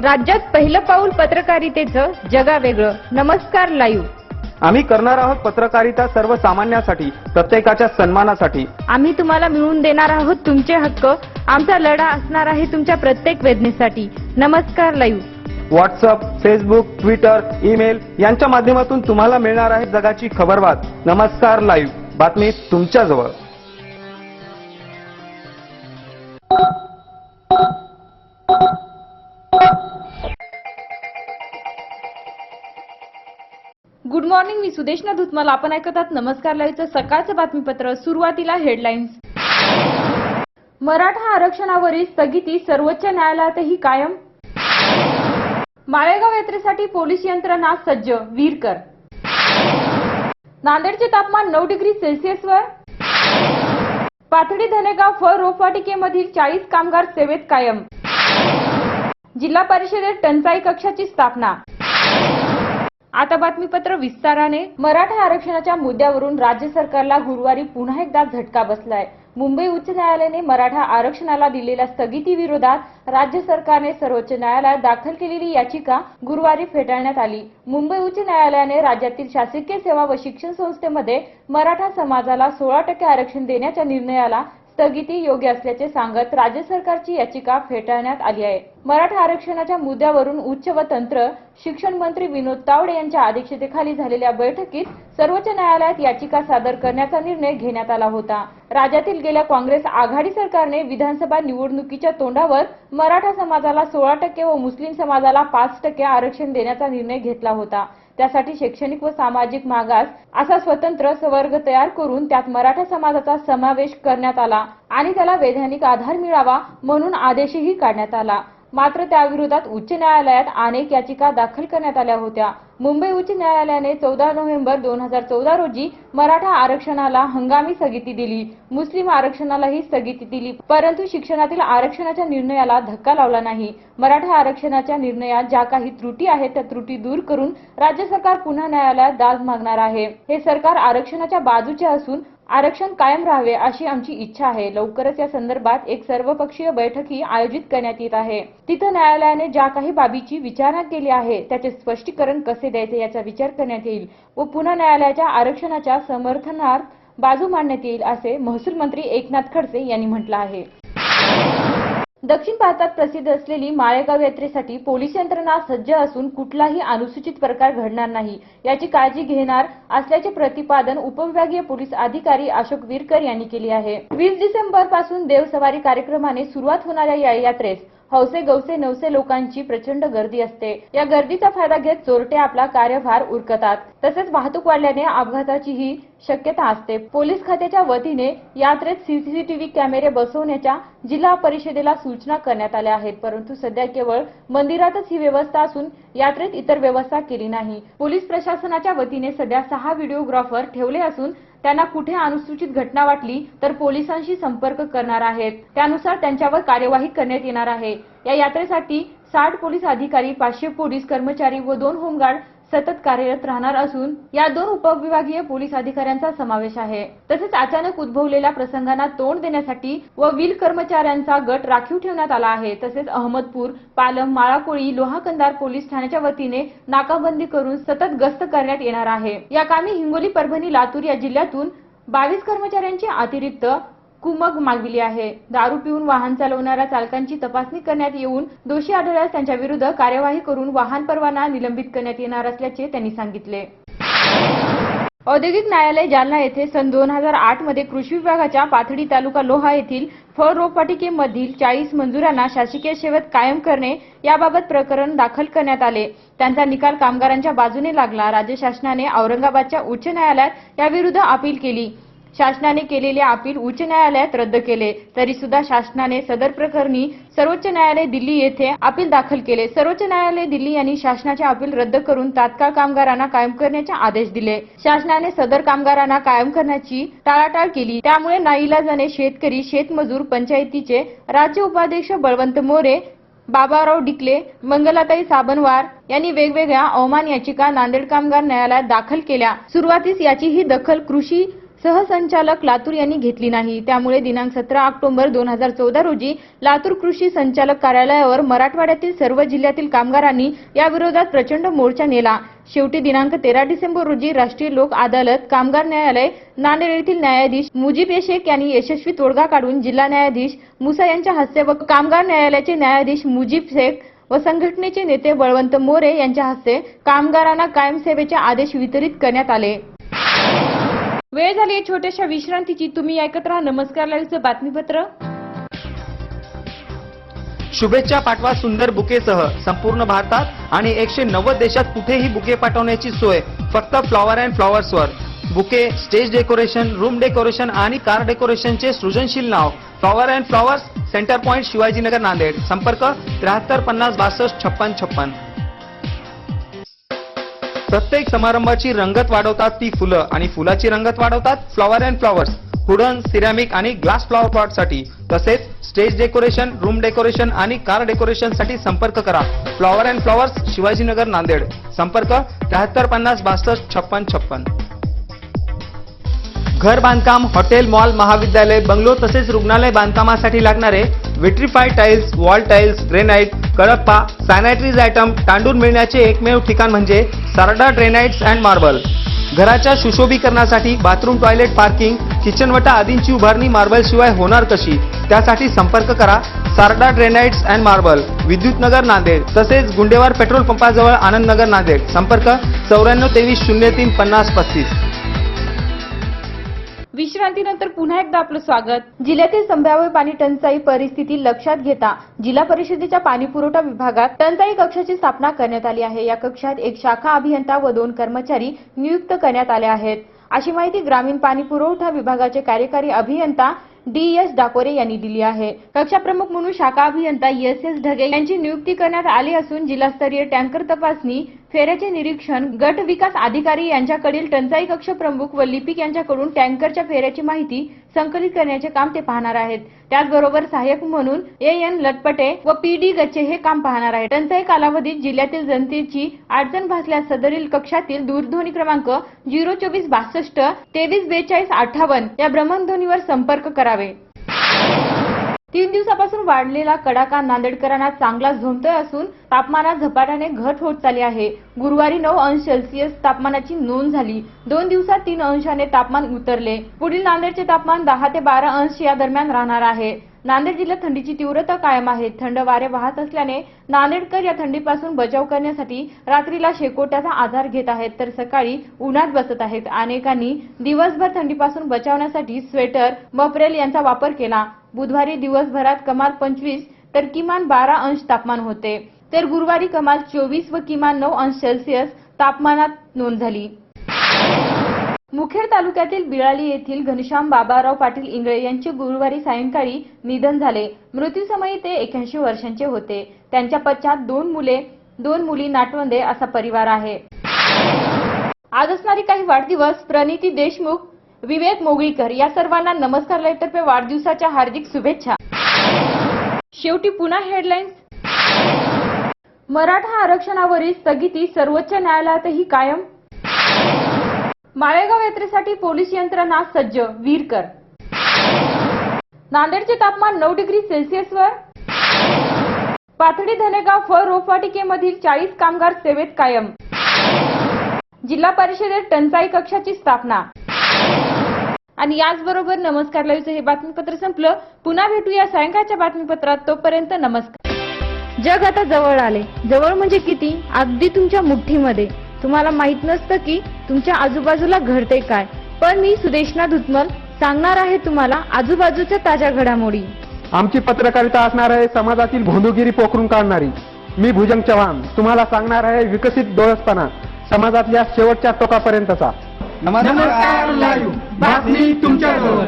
राज्यात पहिलं पाऊल पत्रकारितेचं जगावेगळं. नमस्कार लाईव्ह. आम्ही करणार आहोत पत्रकारिता सर्वसामान्यांसाठी, प्रत्येकाच्या सन्मानासाठी. आम्ही तुम्हाला मिळवून देणार आहोत तुमचे हक्क. आमचा लढा असणार आहे तुमच्या प्रत्येक वेदनेसाठी. नमस्कार live. WhatsApp, Facebook, Twitter, email यांच्या माध्यमातून तुम्हाला मिळणार आहे जगाची खबरबात. नमस्कार लाईव्ह, बातमी तुमच्याजवळ. गुड मॉर्निंग, मी सुदेशना धुतमाल. आपण ऐकत आहात नमस्कार लाईव्हचं सकाळचं बातमीपत्र. सुरुवातीला हेडलाईन्स. मराठा आरक्षणावरील स्थगिती सर्वोच्च न्यायालयातही कायम. माळेगाव यात्रेसाठी पोलीस यंत्रणा सज्ज, वीरकर. नांदेडचे तापमान 9 डिग्री सेल्सिअसवर. पाथडी धनेगाव फळ रोपवाटिकेमधील 40 कामगार सेवेत कायम. जिल्हा परिषदेत टंचाई कक्षाची स्थापना. आता बातमीपत्र विस्ताराने. मराठा आरक्षणाच्या मुद्द्यावरून राज्य सरकारला गुरुवारी पुन्हा एकदा झटका बसलाय. मुंबई उच्च न्यायालयाने मराठा आरक्षणाला दिलेल्या स्थगिती विरोधात राज्य सरकारने सर्वोच्च न्यायालयात दाखल केलेली याचिका गुरुवारी फेटाळण्यात आली. मुंबई उच्च न्यायालयाने राज्यातील शासकीय सेवा व शिक्षण संस्थेमध्ये मराठा समाजाला 16% आरक्षण देण्याच्या निर्णयाला स्थगिती योग्य असल्याचे सांगत राज्य सरकारची याचिका फेटाळण्यात आली आहे. मराठा आरक्षणाच्या मुद्द्यावरून उच्च व तंत्र शिक्षण मंत्री विनोद तावडे यांच्या अध्यक्षतेखाली झालेल्या बैठकीत सर्वोच्च न्यायालयात याचिका सादर करण्याचा निर्णय घेण्यात आला होता. राज्यातील गेल्या काँग्रेस आघाडी सरकारने विधानसभा निवडणुकीच्या तोंडावर मराठा समाजाला 16% व मुस्लिम समाजाला 5% आरक्षण देण्याचा निर्णय घेतला होता. त्यासाठी शैक्षणिक व सामाजिक मागास असा स्वतंत्र वर्ग तयार करून त्यात मराठा समाजाचा समावेश करण्यात आला आणि त्याला वैधानिक आधार मिळावा म्हणून आदेशही काढण्यात आला. मात्र त्याविरोधात उच्च न्यायालयात अनेक याचिका दाखल करण्यात आल्या होत्या. मुंबई उच्च न्यायालयाने 14 नोव्हेंबर 2014 रोजी मराठा आरक्षणाला हंगामी स्थगिती दिली. मुस्लिम आरक्षणालाही स्थगिती दिली, परंतु शिक्षणातील आरक्षणाच्या निर्णयाला धक्का लावला नाही. मराठा आरक्षणाच्या निर्णयात ज्या काही त्रुटी आहेत त्या त्रुटी दूर करून राज्य सरकार पुन्हा न्यायालयात दाद मागणार आहे. हे सरकार आरक्षणाच्या बाजूचे असून आरक्षण कायम राहावे अशी आमची इच्छा आहे. लवकरच या संदर्भात एक सर्वपक्षीय बैठकही आयोजित करण्यात येत आहे. तिथं न्यायालयाने ज्या काही बाबीची विचारणा केली आहे त्याचे स्पष्टीकरण कसे द्यायचे याचा विचार करण्यात येईल व पुन्हा न्यायालयाच्या आरक्षणाच्या समर्थनार्थ बाजू मांडण्यात येईल असे महसूल मंत्री एकनाथ खडसे यांनी म्हटलं आहे. दक्षिण भारतात प्रसिद्ध असलेली माळेगाव यात्रेसाठी पोलीस यंत्रणा सज्ज असून कुठलाही अनुचित प्रकार घडणार नाही याची काळजी घेणार असल्याचे प्रतिपादन उपविभागीय पोलीस अधिकारी अशोक वीरकर यांनी केले आहे. 20 डिसेंबर पासून देवसवारी कार्यक्रमाने सुरुवात होणाऱ्या या यात्रेस हौसे गौसे नवसे लोकांची प्रचंड गर्दी असते. या गर्दीचा फायदा घेत चोरटे आपला कार्यभार उरकतात. तसेच वाहतूक वाढल्याने अपघाताचीही शक्यता असते. पोलीस खात्याच्या वतीने यात्रेत सीसीटीव्ही कॅमेरे बसवण्याच्या जिल्हा परिषदेला सूचना करण्यात आल्या आहेत, परंतु सध्या केवळ मंदिरातच ही व्यवस्था असून यात्रेत इतर व्यवस्था केली नाही. पोलीस प्रशासनाच्या वतीने सध्या 6 व्हिडिओग्राफर ठेवले असून त्यांना कुठे अनुचित घटना वाटली तर पोलिसांशी संपर्क करणार आहेत. त्यानुसार त्यांच्यावर कार्यवाही करण्यात येणार आहे. या यात्रेसाठी 60 पोलीस अधिकारी, 500 पोलीस कर्मचारी व 2 होमगार्ड सतत कार्यरत राहणार असून या 2 उपविभागीय पोलीस अधिकाऱ्यांचा समावेश आहे. तसेच अचानक उद्भवलेल्या प्रसंगांना तोंड देण्यासाठी व व्हील कर्मचाऱ्यांचा गट राखीव ठेवण्यात आला आहे. तसेच अहमदपूर, पालम, माळाकोळी, लोहाकंदार पोलीस ठाण्याच्या वतीने नाकाबंदी करून सतत गस्त करण्यात येणार आहे. या कामी हिंगोली, परभणी, लातूर या जिल्ह्यातून 22 कर्मचाऱ्यांची अतिरिक्त कुमक मागविली आहे. दारू पिऊन वाहन चालवणाऱ्या चालकांची तपासणी करण्यात येऊन दोषी आढळल्यास त्यांच्या विरुद्ध कार्यवाही करून वाहन परवाना निलंबित करण्यात येणार असल्याचे त्यांनी सांगितले. औद्योगिक न्यायालय जालना येथे सन 2008 मध्ये कृषी विभागाच्या पाथडी तालुका लोहा येथील फळ रोपवाटिकेमधील 40 मजुरांना शासकीय सेवेत कायम करणे याबाबत प्रकरण दाखल करण्यात आले. त्यांचा निकाल कामगारांच्या बाजूने लागला. राज्य शासनाने औरंगाबादच्या उच्च न्यायालयात याविरुद्ध अपील केली. शासनाने केलेले अपील उच्च न्यायालयात रद्द केले. तरी सुद्धा शासनाने सदर प्रकरणी सर्वोच्च न्यायालय दिल्ली येथे अपील दाखल केले. सर्वोच्च न्यायालय दिल्ली यांनी शासनाचे अपील रद्द करून तात्काळ कामगारांना कायम करण्याचे आदेश दिले. शासनाने सदर कामगारांना कायम करण्याची टाळाटाळ केली. त्यामुळे नाईलाजाने शेतकरी, शेतमजूर, पंचायतीचे राज्य उपाध्यक्ष बळवंत मोरे, बाबाराव डिकले, मंगलाताई साबनवार यांनी वेगवेगळ्या अवमान याचिका नांदेड कामगार न्यायालयात दाखल केल्या. सुरुवातीस याची ही दखल कृषी सहसंचालक लातूर यांनी घेतली नाही. त्यामुळे दिनांक 17 ऑक्टोबर 2014 रोजी लातूर कृषी संचालक कार्यालयावर मराठवाड्यातील सर्व जिल्ह्यातील कामगारांनी या विरोधात प्रचंड मोर्चा नेला. शेवटी दिनांक 13 डिसेंबर रोजी राष्ट्रीय लोक अदालत कामगार न्यायालय नांदेड येथील न्यायाधीश मुजीब शेख यांनी यशस्वी तोडगा काढून जिल्हा न्यायाधीश मुसा यांच्या हस्ते व कामगार न्यायालयाचे न्यायाधीश मुजीब शेख व संघटनेचे नेते बळवंत मोरे यांच्या हस्ते कामगारांना कायम सेवेचे आदेश वितरित करण्यात आले. वेळ झाली छोट्याशा विश्रांतीची. तुम्ही ऐकत राहा नमस्कार लाईव्हचं बातमीपत्र. शुभेच्छा पाठवा सुंदर बुकेसह संपूर्ण भारतात आणि 190 देशात कुठेही बुके पाठवण्याची सोय फक्त फ्लॉवर अँड फ्लॉवर्सवर. Bouquet, stage decoration, room decoration आणि कार डेकोरेशनचे सृजनशील नाव flower and flowers, centre point, Shivajinagar, Nanded. संपर्क 73 50 62 56 56. प्रत्येक समारंभाची रंगत वाढवतात ती फुलं आणि फुलाची रंगत वाढवतात flower and flowers. Wooden, ceramic आणि ग्लास फ्लॉवर पॉट साठी तसेच स्टेज डेकोरेशन, रूम डेकोरेशन आणि कार डेकोरेशन साठी संपर्क करा. Flower and flowers, Shivajinagar, Nanded. संपर्क 73 50 62 56 56. घर बांधकाम, हॉटेल, मॉल, महाविद्यालय, बंगलो तसेच रुग्णालय बांधकामासाठी लागणारे vitrified tiles, wall tiles, granite, Kadappa, sanitaries item तांडून मिळण्याचे एकमेव ठिकाण म्हणजे सारडा ग्रेनाइट्स अँड मार्बल. घराच्या सुशोभीकरणासाठी बाथरूम, टॉयलेट, पार्किंग, किचनवटा आदींची उभारणी मार्बल शिवाय होणार कशी? त्यासाठी संपर्क करा Sarda granites and marble, Vidyutnagar, Nanded. तसेच गुंडेवार पेट्रोल पंपाजवळ, आनंदनगर, नांदेड. संपर्क 94 23 03 50 35. विश्रांतीनंतर पुन्हा एकदा आपलं स्वागत. जिल्ह्यातील संभाव्य पाणी टंचाई परिस्थिती लक्षात घेता जिल्हा परिषदेच्या पाणी पुरवठा विभागात टंचाई कक्षाची स्थापना करण्यात आली आहे. या कक्षात एक शाखा अभियंता व 2 कर्मचारी नियुक्त करण्यात आले आहेत, अशी माहिती ग्रामीण पाणी पुरवठा विभागाचे कार्यकारी अभियंता DS डाकोरे यांनी दिली आहे. कक्षा प्रमुख म्हणून शाखा अभियंता SS ढगे यांची नियुक्ती करण्यात आली असून जिल्हास्तरीय टँकर तपासणी, फेऱ्याचे निरीक्षण, गट विकास अधिकारी यांच्याकडील टंचाई कक्ष प्रमुख व लिपिक यांच्याकडून टँकरच्या फेऱ्याची माहिती संकलित करण्याचे काम ते पाहणार आहेत. त्याचबरोबर सहाय्यक म्हणून AN लटपटे व PD गच्चे हे काम पाहणार आहेत. टंचाई कालावधीत जिल्ह्यातील जनतेची अडचण भासल्यास सदरील कक्षातील दूरध्वनी क्रमांक 024 62 23 42 58 या भ्रमणध्वनीवर संपर्क करावे. 3 दिवसापासून वाढलेला कडाका नांदेडकरांना चांगला झोंबतोय असून तापमानात झपाट्याने घट होत चालली आहे. गुरुवारी 9 अंश सेल्सिअस तापमानाची नोंद झाली. 2 दिवसात 3 अंशाने तापमान उतरले. पुढील नांदेडचे तापमान 10 ते 12 अंश या दरम्यान राहणार आहे. नांदेड जिल्ह्यात थंडीची तीव्रता कायम आहे. थंड वारे वाहत असल्याने नांदेडकर या थंडीपासून बचाव करण्यासाठी रात्रीला शेकोट्याचा आधार घेत आहेत तर सकाळी उन्हात बसत आहेत. अनेकांनी दिवसभर थंडीपासून बचावण्यासाठी स्वेटर, मफरेल यांचा वापर केला. बुधवारी दिवसभरात कमाल 25 तर किमान 12 अंश तापमान होते, तर गुरुवारी कमाल 24 व किमान 9 अंश सेल्सिअस तापमानात नोंद झाली. मुखेड तालुक्यातील बिळाली येथील घनश्याम बाबाराव पाटील इंगळे यांचे गुरुवारी सायंकाळी निधन झाले. मृत्यूसमयी ते 81 वर्षांचे होते. त्यांच्या पश्चात 2 मुले, 2 मुली, नातवंडे असा परिवार आहे. आज असणारी काही वाढदिवस प्रणिती देशमुख, विवेक मोगळीकर या सर्वांना नमस्कार लाईव्हतर्फे वाढदिवसाच्या हार्दिक शुभेच्छा. शेवटी पुन्हा हेडलाईन्स. मराठा आरक्षणावरील स्थगिती सर्वोच्च न्यायालयातही कायम. माळेगाव यात्रेसाठी पोलीस यंत्रणा सज्ज, वीरकर. नांदेडचे तापमान 9 डिग्री सेल्सिअसवर. पाथडी धनेगाव फळ रोपवाटिकेमधील 40 कामगार सेवेत कायम. जिल्हा परिषदेत टंचाई कक्षाची स्थापना. आणि याचबरोबर नमस्कार लाईव्हचं हे बातमीपत्र संपलं. पुन्हा भेटूया सायंकाळच्या बातमीपत्रात. तोपर्यंत नमस्कार. जग आता जवळ आले. जवळ म्हणजे किती? अगदी तुमच्या मुठ्ठीमध्ये. तुम्हाला माहित नसतं की तुमच्या आजूबाजूला घडते काय, पण मी सुदेशना धुतमल सांगणार आहे तुम्हाला आजूबाजूच्या ताज्या घडामोडी. आमची पत्रकारिता असणार आहे समाजातील भोंदूगिरी पोखरून काढणारी. मी भुजंग चव्हाण तुम्हाला सांगणार आहे विकसित डोळसपणा समाजातल्या शेवटच्या टोकापर्यंतचा. नमस्कार लाईव्ह बातमी तुमच्याजवळ.